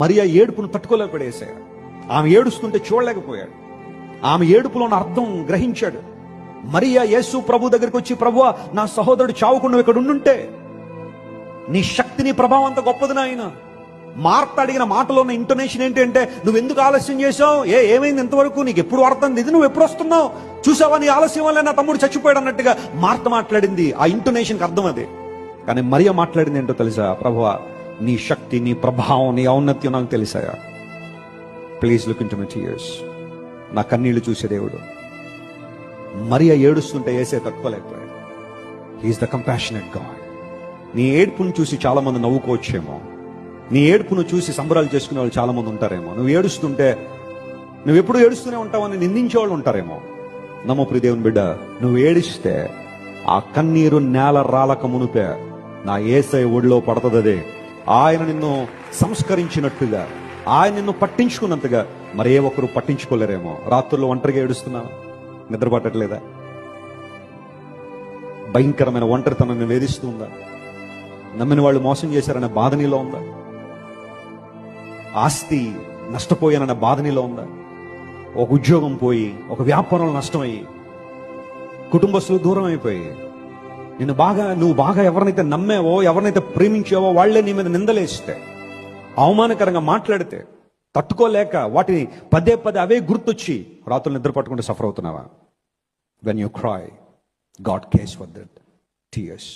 మరియా ఏడుపును తట్టుకోలేకపోయాడు. ఆమె ఏడుస్తుంటే చూడలేకపోయాడు. ఆమె ఏడుపులో ఉన్న అర్థం గ్రహించాడు. మరియా యేసు ప్రభు దగ్గరికి వచ్చి, ప్రభువా, నా సహోదరుడు చావుకుండా ఇక్కడ ఉండుంటే, నీ శక్తిని ప్రభావం అంత గొప్పది నాయన. మార్త అడిగిన మాటలో ఉన్న ఇంటోనేషన్ ఏంటి అంటే, నువ్వు ఎందుకు ఆలస్యం చేసావు? ఏమైంది ఇంతవరకు? నీకు ఎప్పుడు వాడుతుంది ఇది? నువ్వు ఎప్పుడు వస్తున్నావు? చూసావా, నీ ఆలస్యం వల్ల నా తమ్ముడు చచ్చిపోయాడు అన్నట్టుగా మార్త మాట్లాడింది. ఆ ఇంటోనేషన్కి అర్థం అదే. కానీ మరియా మాట్లాడింది ఏంటో తెలుసా? ప్రభువా, నీ శక్తి, నీ ప్రభావం, నీ ఔన్నత్యం నాకు తెలిసాయా. Please look into my tears. నా కన్నీళ్లు చూసే దేవుడు. మరియా ఏడుస్తుంటే యేసే తట్టుకోలేకపోయాడు. He's the compassionate God. నీ ఏడుపును చూసి చాలా మంది నవ్వుకోవచ్చేమో, నీ ఏడుపును చూసి సంబరాలు చేసుకునే వాళ్ళు చాలా మంది ఉంటారేమో. నువ్వు ఏడుస్తుంటే, నువ్వు ఎప్పుడు ఏడుస్తూనే ఉంటావని నిందించే వాళ్ళు ఉంటారేమో. నమ్మో ప్రియ దేవుని బిడ్డ, నువ్వు ఏడిస్తే ఆ కన్నీరు నేల రాలక మునుపే నా యేసయ్య ఒడిలో పడుతుంది. ఆయన నిన్ను సంస్కరించినట్టుగా, ఆయన నిన్ను పట్టించుకున్నంతగా మరి ఏ ఒక్కరు పట్టించుకోలేరేమో. రాత్రుల్లో ఒంటరిగా ఏడుస్తున్నావా? నిద్ర పట్టట్లేదా? భయంకరమైన ఒంటరితనాన్ని వేధిస్తుందా? నమ్మిన వాళ్ళు మోసం చేశారనే బాధ నీలో ఉందా? ఆస్తి నష్టపోయానన్న బాధ నీలో ఉందా? ఒక ఉద్యోగం పోయి, ఒక వ్యాపారంలో నష్టమయ్యి, కుటుంబస్తులు దూరం అయిపోయి, నువ్వు బాగా ఎవరినైతే నమ్మావో, ఎవరినైతే ప్రేమించావో వాళ్ళే నీ మీద నిందలేస్తే, అవమానకరంగా మాట్లాడితే తట్టుకోలేక వాటిని పదే పదే అవే గుర్తొచ్చి రాత్రులు నిద్ర పట్టుకుంటూ సఫర్ అవుతున్నావా? When you cry, God cares for that tears.